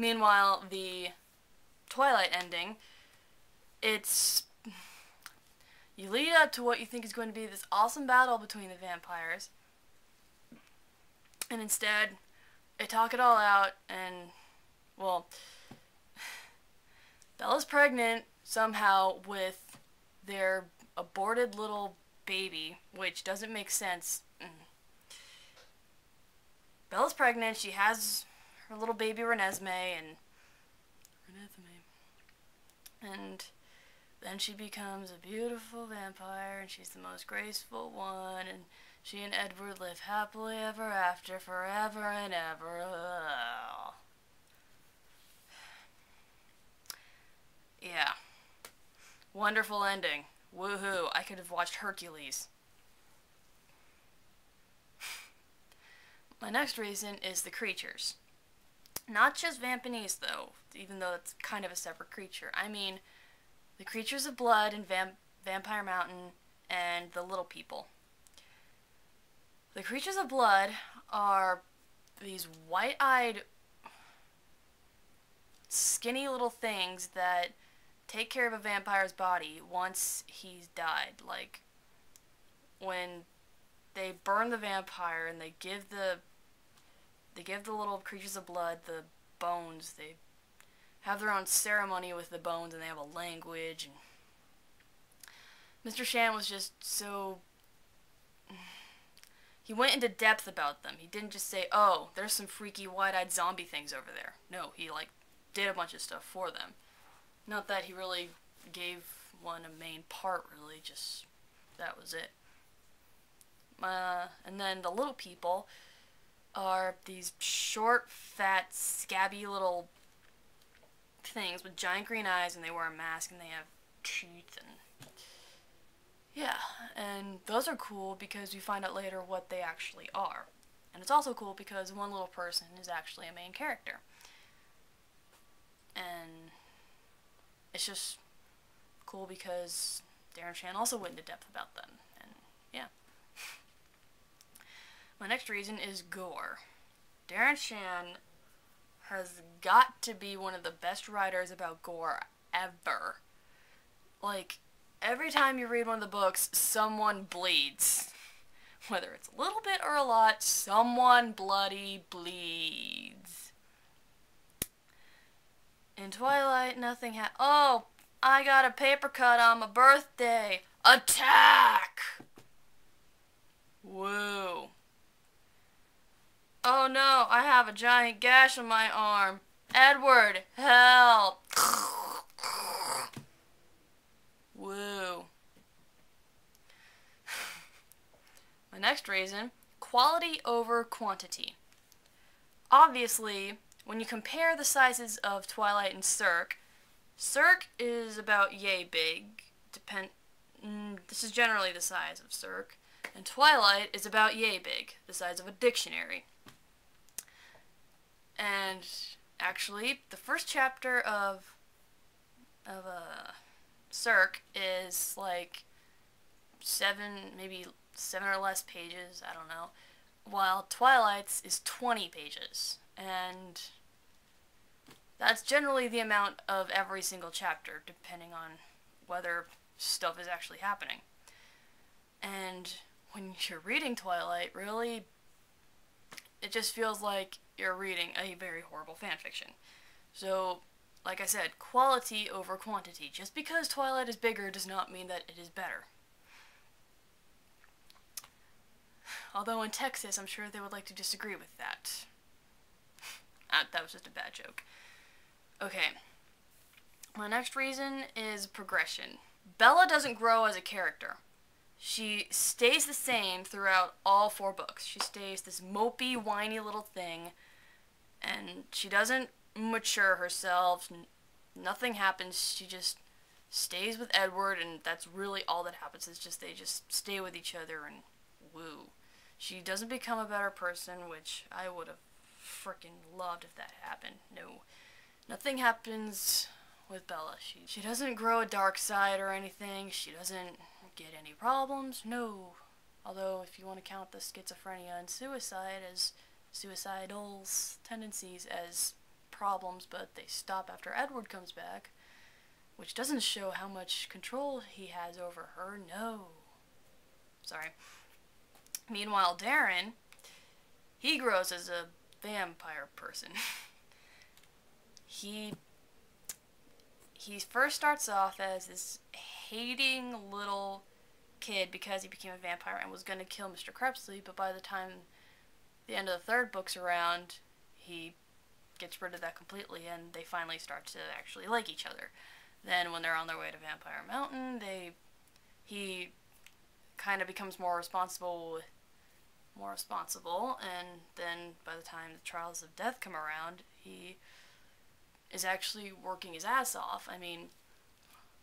Meanwhile, the Twilight ending, it's... You lead up to what you think is going to be this awesome battle between the vampires, and instead, they talk it all out, and, well, Bella's pregnant somehow with their aborted little baby, which doesn't make sense. Bella's pregnant, she has her little baby Renesmee, and then she becomes a beautiful vampire, and she's the most graceful one, and she and Edward live happily ever after, forever and ever. Ugh. Yeah. Wonderful ending. Woohoo. I could have watched Hercules. My next reason is the creatures. Not just Vampanese, though, even though it's kind of a separate creature. I mean, the creatures of blood in Vampire Mountain and the little people. The creatures of blood are these white-eyed, skinny little things that take care of a vampire's body once he's died. Like, when they burn the vampire and they give the little creatures of blood the bones, they have their own ceremony with the bones, and they have a language. And Mr. Shan was just so... He went into depth about them. He didn't just say, oh, there's some freaky white-eyed zombie things over there. No, he, did a bunch of stuff for them. Not that he really gave one a main part, really, just that was it. And then the little people are these short, fat, scabby little things with giant green eyes, and they wear a mask, and they have teeth, and yeah, and those are cool because we find out later what they actually are. And it's also cool because one little person is actually a main character. And it's just cool because Darren Shan also went into depth about them. And yeah. My next reason is gore. Darren Shan has got to be one of the best writers about gore ever. Like, every time you read one of the books, someone bleeds. Whether it's a little bit or a lot, someone bloody bleeds. In Twilight, nothing oh, I got a paper cut on my birthday. Attack! Woo. Oh no, I have a giant gash on my arm. Edward, help! Woo. My next reason, quality over quantity. Obviously, when you compare the sizes of Twilight and Cirque, Cirque is about yay big. This is generally the size of Cirque. And Twilight is about yay big, the size of a dictionary. And actually, the first chapter of Cirque is like 7 or less pages, I don't know, while Twilight's is 20 pages, and that's generally the amount of every single chapter, depending on whether stuff is actually happening. And when you're reading Twilight, really, it just feels like you're reading a very horrible fanfiction. So, like I said, quality over quantity. Just because Twilight is bigger does not mean that it is better. Although in Texas, I'm sure they would like to disagree with that. That was just a bad joke. Okay. My next reason is progression. Bella doesn't grow as a character. She stays the same throughout all 4 books. She stays this mopey, whiny little thing, and she doesn't mature herself. Nothing happens. She just stays with Edward, and that's really all that happens. It's just they just stay with each other and woo. She doesn't become a better person, which I would have freaking loved if that happened. No. Nothing happens with Bella. She doesn't grow a dark side or anything. She doesn't get any problems. No. Although, if you want to count the schizophrenia and suicide as suicidal tendencies as problems, but they stop after Edward comes back, which doesn't show how much control he has over her. No. Sorry. Meanwhile, Darren, he grows as a vampire person. He first starts off as this hating little kid because he became a vampire and was going to kill Mr. Crepsley, but by the time the end of the third book's around, he gets rid of that completely, and they finally start to actually like each other. Then when they're on their way to Vampire Mountain, he kind of becomes more responsible, and then by the time the Trials of Death come around, he is actually working his ass off. I mean,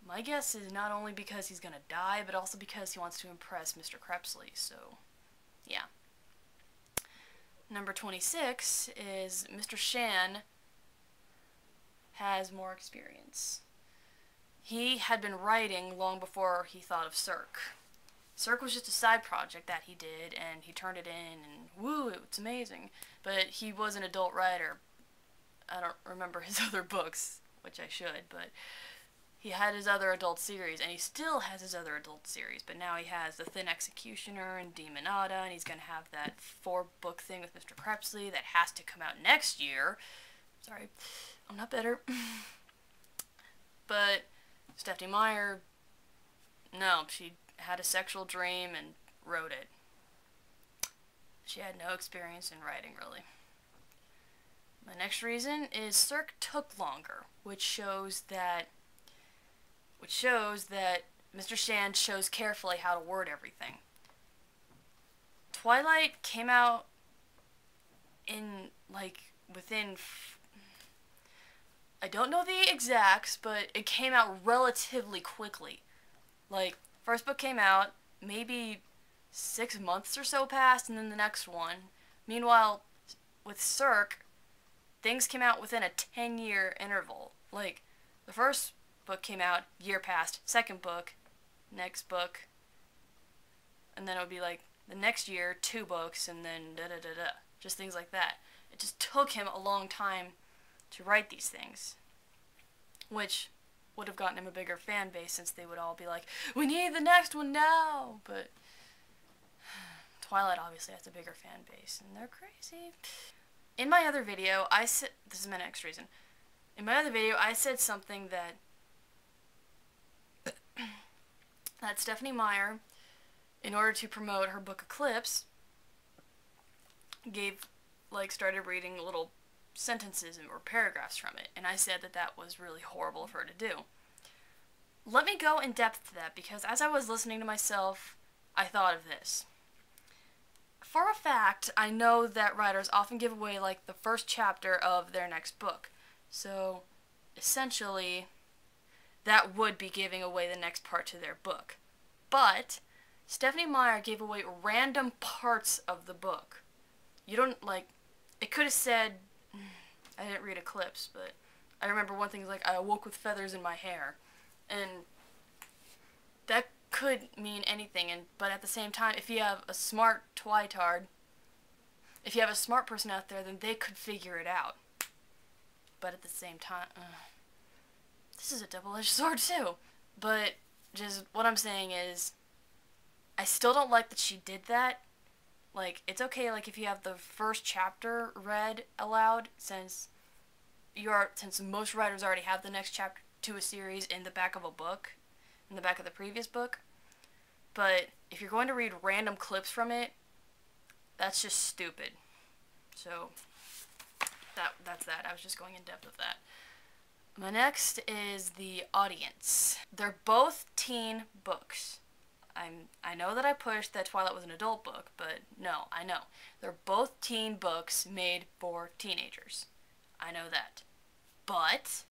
my guess is not only because he's gonna die, but also because he wants to impress Mr. Crepsley, so yeah. Number 26 is Mr. Shan has more experience. He had been writing long before he thought of Cirque. Cirque was just a side project that he did, and he turned it in, and woo, it's amazing. But he was an adult writer. I don't remember his other books, which I should, but he had his other adult series, and he still has his other adult series, but now he has The Thin Executioner and Demonata, and he's going to have that 4-book thing with Mr. Crepsley that has to come out next year. Sorry, I'm not bitter. But Stephanie Meyer, no, she had a sexual dream and wrote it. She had no experience in writing, really. The next reason is Cirque took longer, which shows that Mr. Shan chose carefully how to word everything. Twilight came out in, I don't know the exacts, but it came out relatively quickly. First book came out, maybe 6 months or so passed, and then the next one. Meanwhile, with Cirque, things came out within a 10-year interval. The first book came out, year passed, second book, next book, and then it would be the next year, 2 books, and then da-da-da-da. Just things like that. It just took him a long time to write these things, which would have gotten him a bigger fan base since they would all be like, we need the next one now! But Twilight obviously has a bigger fan base, and they're crazy. In my other video, this is my next reason. In my other video, I said something that Stephanie Meyer, in order to promote her book Eclipse, started reading little sentences or paragraphs from it, and I said that was really horrible of her to do. Let me go in depth to that, because as I was listening to myself, I thought of this. For a fact, I know that writers often give away, the first chapter of their next book. So, essentially, that would be giving away the next part to their book. But Stephanie Meyer gave away random parts of the book. You don't, it could have said, I didn't read Eclipse, but I remember one thing I awoke with feathers in my hair. And that could mean anything, but at the same time, if you have a smart twitard, if you have a smart person out there, then they could figure it out. But at the same time, this is a double-edged sword too. But just what I'm saying is, I still don't like that she did that. It's okay, if you have the first chapter read aloud, since most writers already have the next chapter to a series in the back of a book, in the back of the previous book. But if you're going to read random clips from it, that's just stupid. So, that's that. I was just going in depth with that. My next is The Audience. They're both teen books. I know that I pushed that Twilight was an adult book, but no, I know. They're both teen books made for teenagers. I know that. But